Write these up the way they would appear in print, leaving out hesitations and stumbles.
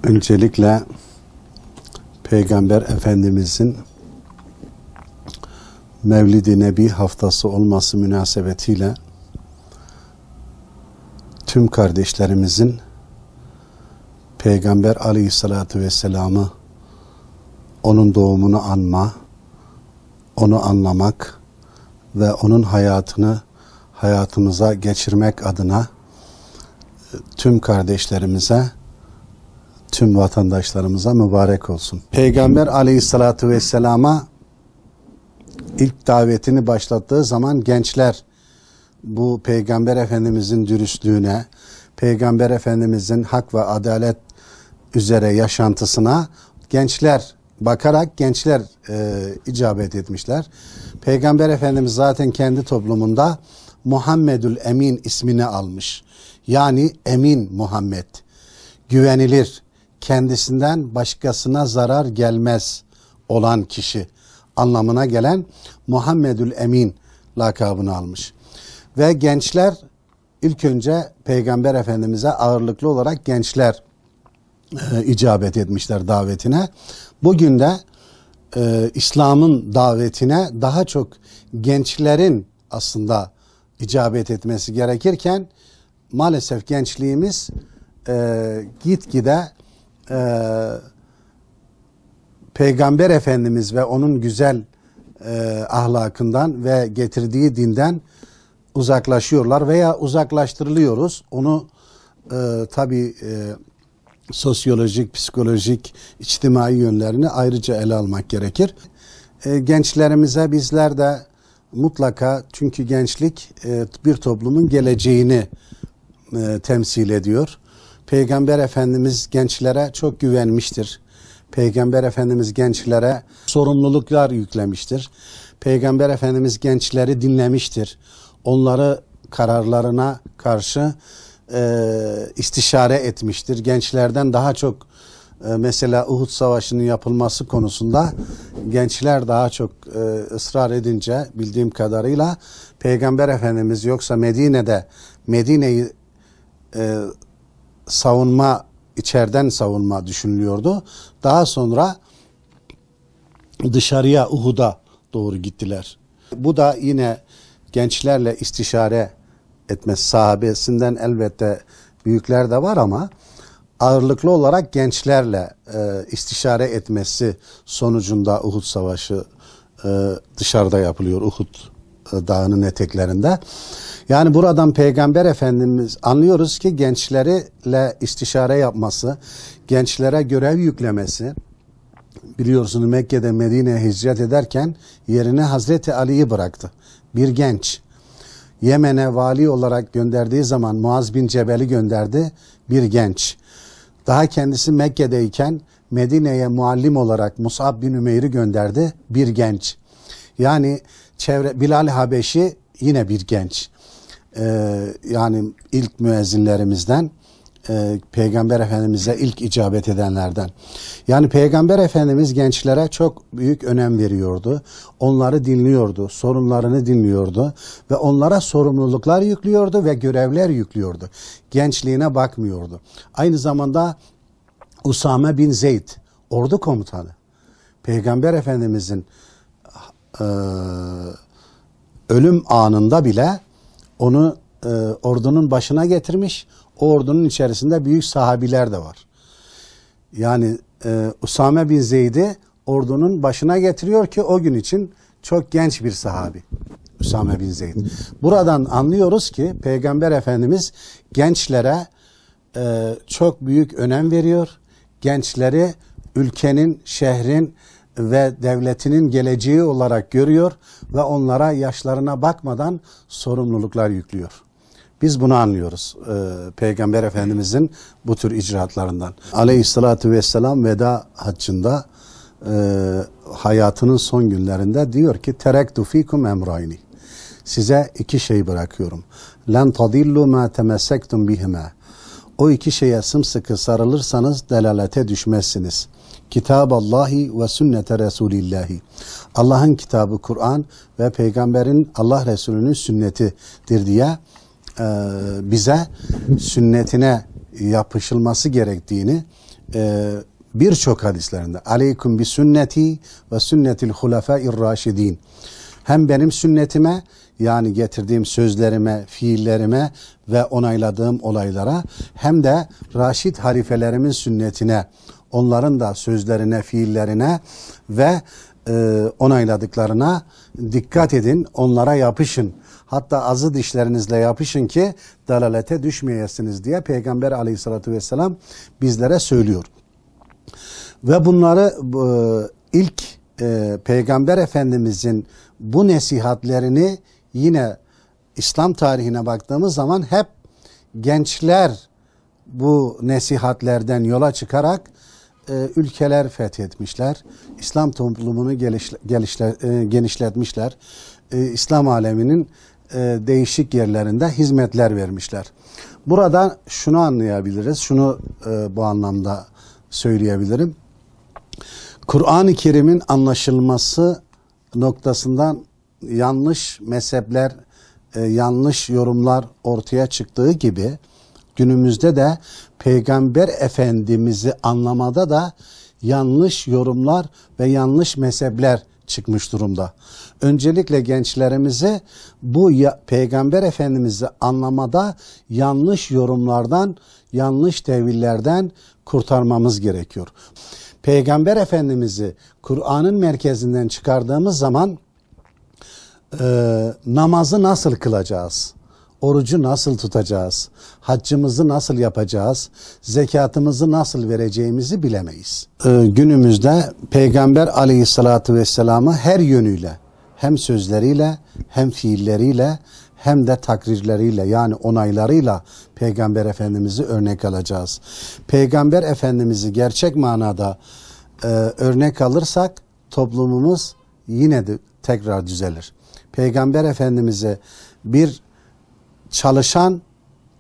Öncelikle Peygamber Efendimizin Mevlid-i Nebi haftası olması münasebetiyle tüm kardeşlerimizin Peygamber Aleyhisselatü Vesselam'ı, onun doğumunu anma, onu anlamak ve onun hayatını hayatımıza geçirmek adına tüm kardeşlerimize, tüm vatandaşlarımıza mübarek olsun. Peygamber Aleyhisselatü Vesselam'a ilk davetini başlattığı zaman gençler bu Peygamber Efendimizin dürüstlüğüne, Peygamber Efendimizin hak ve adalet üzere yaşantısına gençler bakarak gençler icabet etmişler. Peygamber Efendimiz zaten kendi toplumunda Muhammedül Emin ismini almış. Yani Emin Muhammed, güvenilir, kendisinden başkasına zarar gelmez olan kişi anlamına gelen Muhammedül Emin lakabını almış. Ve gençler ilk önce Peygamber Efendimiz'e ağırlıklı olarak gençler icabet etmişler davetine. Bugün de İslam'ın davetine daha çok gençlerin aslında icabet etmesi gerekirken maalesef gençliğimiz gitgide Peygamber Efendimiz ve onun güzel ahlakından ve getirdiği dinden uzaklaşıyorlar veya uzaklaştırılıyoruz. Onu tabii sosyolojik, psikolojik, içtimai yönlerini ayrıca ele almak gerekir. Gençlerimize bizler de mutlaka, çünkü gençlik bir toplumun geleceğini temsil ediyor. Peygamber Efendimiz gençlere çok güvenmiştir. Peygamber Efendimiz gençlere sorumluluklar yüklemiştir. Peygamber Efendimiz gençleri dinlemiştir. Onları kararlarına karşı istişare etmiştir. Gençlerden daha çok mesela Uhud Savaşı'nın yapılması konusunda gençler daha çok ısrar edince bildiğim kadarıyla Peygamber Efendimiz yoksa Medine'yi savunma, içeriden savunma düşünülüyordu. Daha sonra dışarıya Uhud'a doğru gittiler. Bu da yine gençlerle istişare etmesi, sahabesinden elbette büyükler de var ama ağırlıklı olarak gençlerle istişare etmesi sonucunda Uhud Savaşı dışarıda yapılıyor, Uhud dağının eteklerinde. Yani buradan Peygamber Efendimiz anlıyoruz ki gençlerle istişare yapması, gençlere görev yüklemesi. Biliyorsunuz Mekke'de Medine'ye hicret ederken yerine Hazreti Ali'yi bıraktı. Bir genç. Yemen'e vali olarak gönderdiği zaman Muaz bin Cebel'i gönderdi, bir genç. Daha kendisi Mekke'deyken Medine'ye muallim olarak Mus'ab bin Ümeyr'i gönderdi, bir genç. Yani Bilal Habeşi yine bir genç. Yani ilk müezzinlerimizden, Peygamber Efendimiz'e ilk icabet edenlerden. Yani Peygamber Efendimiz gençlere çok büyük önem veriyordu. Onları dinliyordu, sorunlarını dinliyordu ve onlara sorumluluklar yüklüyordu ve görevler yüklüyordu. Gençliğine bakmıyordu. Aynı zamanda Usame bin Zeyd, ordu komutanı. Peygamber Efendimiz'in ölüm anında bile onu ordunun başına getirmiş. O ordunun içerisinde büyük sahabiler de var. Yani Usame bin Zeyd'i ordunun başına getiriyor ki o gün için çok genç bir sahabi. Usame bin Zeyd. Buradan anlıyoruz ki Peygamber Efendimiz gençlere çok büyük önem veriyor. Gençleri ülkenin, şehrin ve devletinin geleceği olarak görüyor ve onlara yaşlarına bakmadan sorumluluklar yüklüyor. Biz bunu anlıyoruz Peygamber Efendimizin bu tür icraatlarından. Aleyhissalatü vesselam veda haccında hayatının son günlerinde diyor ki terektu fikum emrayni. Size iki şey bırakıyorum. Len tadillu ma temessektum bihima. O iki şeye sımsıkı sarılırsanız delalete düşmezsiniz. Kitaballahi ve sünnete Resulillahi. Allah'ın kitabı Kur'an ve Peygamberin, Allah Resulü'nün sünnetidir diye bize sünnetine yapışılması gerektiğini birçok hadislerinde aleyküm bi sünneti ve sünnetil hulefâir raşidin, hem benim sünnetime, yani getirdiğim sözlerime, fiillerime ve onayladığım olaylara, hem de Raşid halifelerimin sünnetine, onların da sözlerine, fiillerine ve onayladıklarına dikkat edin, onlara yapışın. Hatta azı dişlerinizle yapışın ki dalalete düşmeyesiniz diye Peygamber aleyhissalatü vesselam bizlere söylüyor. Ve bunları ilk Peygamber Efendimizin bu nesihatlerini yine İslam tarihine baktığımız zaman hep gençler bu nesihatlerden yola çıkarak ülkeler fethetmişler. İslam toplumunu genişletmişler. İslam aleminin değişik yerlerinde hizmetler vermişler. Burada şunu anlayabiliriz, şunu bu anlamda söyleyebilirim. Kur'an-ı Kerim'in anlaşılması noktasından yanlış mezhepler, yanlış yorumlar ortaya çıktığı gibi günümüzde de Peygamber Efendimiz'i anlamada da yanlış yorumlar ve yanlış mezhepler çıkmış durumda. Öncelikle gençlerimizi bu Peygamber Efendimiz'i anlamada yanlış yorumlardan, yanlış tevillerden kurtarmamız gerekiyor. Peygamber Efendimiz'i Kur'an'ın merkezinden çıkardığımız zaman namazı nasıl kılacağız? Orucu nasıl tutacağız? Haccımızı nasıl yapacağız? Zekatımızı nasıl vereceğimizi bilemeyiz. Günümüzde Peygamber aleyhissalatü vesselam'ı her yönüyle, hem sözleriyle, hem fiilleriyle, hem de takrirleriyle, yani onaylarıyla Peygamber Efendimiz'i örnek alacağız. Peygamber Efendimiz'i gerçek manada örnek alırsak toplumumuz yine de tekrar düzelir. Peygamber Efendimiz'e bir çalışan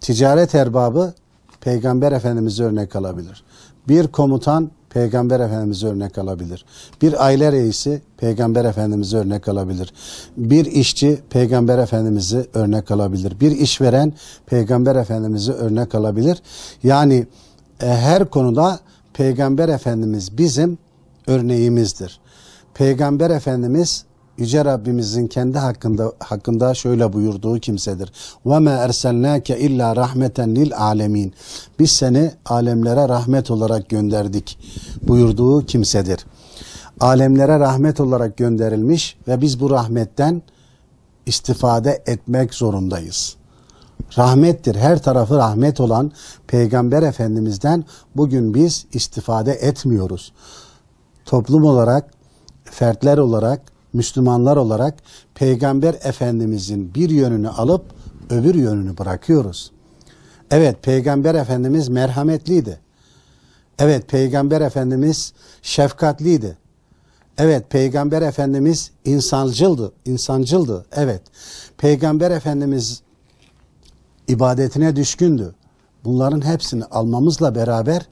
ticaret erbabı Peygamber Efendimiz'i örnek alabilir. Bir komutan Peygamber Efendimiz'i örnek alabilir. Bir aile reisi Peygamber Efendimiz'i örnek alabilir. Bir işçi Peygamber Efendimiz'i örnek alabilir. Bir işveren Peygamber Efendimiz'i örnek alabilir. Yani her konuda Peygamber Efendimiz bizim örneğimizdir. Peygamber Efendimiz Yüce Rabbimizin kendi hakkında şöyle buyurduğu kimsedir. وَمَا اَرْسَلْنَاكَ اِلَّا رَحْمَةً لِلْعَالَمِينَ Biz seni alemlere rahmet olarak gönderdik buyurduğu kimsedir. Alemlere rahmet olarak gönderilmiş ve biz bu rahmetten istifade etmek zorundayız. Rahmettir, her tarafı rahmet olan Peygamber Efendimiz'den bugün biz istifade etmiyoruz. Toplum olarak, fertler olarak, Müslümanlar olarak Peygamber Efendimizin bir yönünü alıp öbür yönünü bırakıyoruz. Evet, Peygamber Efendimiz merhametliydi. Evet, Peygamber Efendimiz şefkatliydi. Evet, Peygamber Efendimiz insancıldı. Evet, Peygamber Efendimiz ibadetine düşkündü. Bunların hepsini almamızla beraber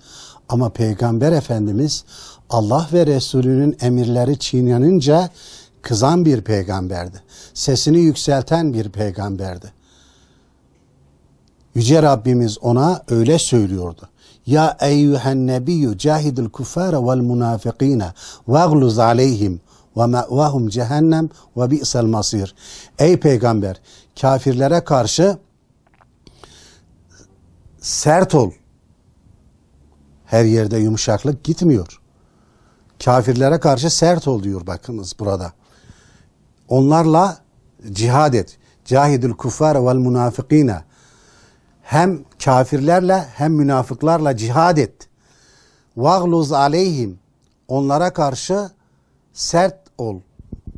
ama Peygamber Efendimiz Allah ve Resulünün emirleri çiğnenince kızan bir peygamberdi. Sesini yükselten bir peygamberdi. Yüce Rabbimiz ona öyle söylüyordu. Ya eyyühen nebiyyü cahidul kuffara vel munafikine vegluz aleyhim ve me'vahum cehennem ve bi'sel masir. Ey peygamber, kafirlere karşı sert ol. Her yerde yumuşaklık gitmiyor. Kafirlere karşı sert ol diyor, bakınız burada. Onlarla cihad et. Cahidul kuffara vel munafikine. Hem kafirlerle hem münafıklarla cihad et. Vagluz aleyhim. Onlara karşı sert ol.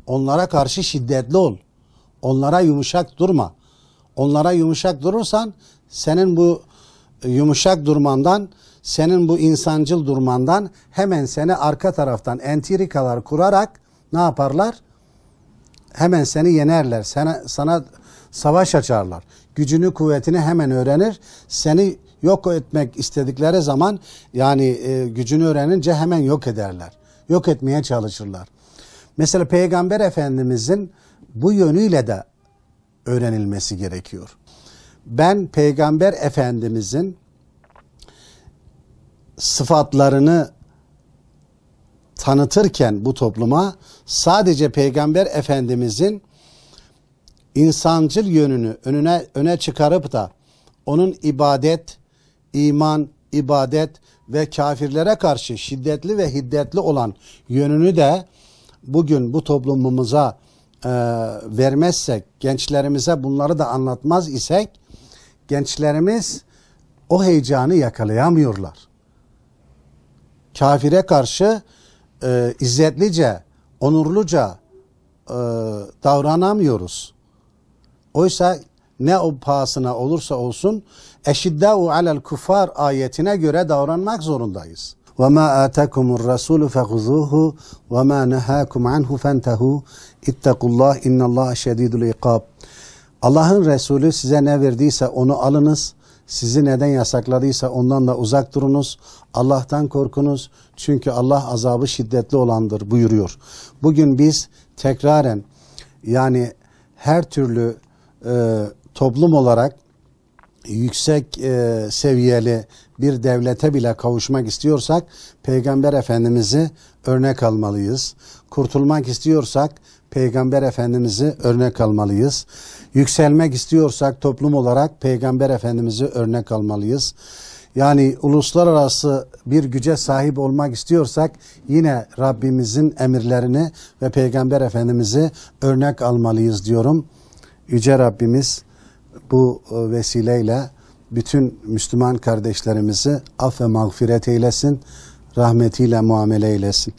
Onlara karşı şiddetli ol. Onlara yumuşak durma. Onlara yumuşak durursan senin bu yumuşak durmandan, senin bu insancıl durmandan hemen seni arka taraftan entrikalar kurarak ne yaparlar? Hemen seni yenerler. Sana savaş açarlar. Gücünü, kuvvetini hemen öğrenir. Seni yok etmek istedikleri zaman, yani gücünü öğrenince hemen yok ederler. Yok etmeye çalışırlar. Mesela Peygamber Efendimizin bu yönüyle de öğrenilmesi gerekiyor. Ben Peygamber Efendimizin sıfatlarını tanıtırken bu topluma sadece Peygamber Efendimizin insancıl yönünü öne çıkarıp da onun ibadet, iman, ibadet ve kafirlere karşı şiddetli ve hiddetli olan yönünü de bugün bu toplumumuza vermezsek, gençlerimize bunları da anlatmaz isek, gençlerimiz o heyecanı yakalayamıyorlar. Kafire karşı izzetlice, onurluca davranamıyoruz. Oysa ne o pahasına olursa olsun eşiddâ'u alel kuffar ayetine göre davranmak zorundayız. وَمَا آتَاكُمُ الرَّسُولُ فَخُذُوهُ وَمَا نَهَاكُمْ عَنْهُ فَانْتَهُوا اِتَّقُوا اللّٰهِ اِنَّ اللّٰهَ شَد۪يدُ الْاِقَابِ. Allah'ın Resulü size ne verdiyse onu alınız. Sizi neden yasakladıysa ondan da uzak durunuz. Allah'tan korkunuz. Çünkü Allah azabı şiddetli olandır buyuruyor. Bugün biz tekraren yani her türlü toplum olarak yüksek seviyeli bir devlete bile kavuşmak istiyorsak Peygamber Efendimiz'i örnek almalıyız. Kurtulmak istiyorsak Peygamber Efendimiz'i örnek almalıyız. Yükselmek istiyorsak toplum olarak Peygamber Efendimiz'i örnek almalıyız. Yani uluslararası bir güce sahip olmak istiyorsak yine Rabbimizin emirlerini ve Peygamber Efendimiz'i örnek almalıyız diyorum. Yüce Rabbimiz bu vesileyle bütün Müslüman kardeşlerimizi af ve mağfiret eylesin, rahmetiyle muamele eylesin.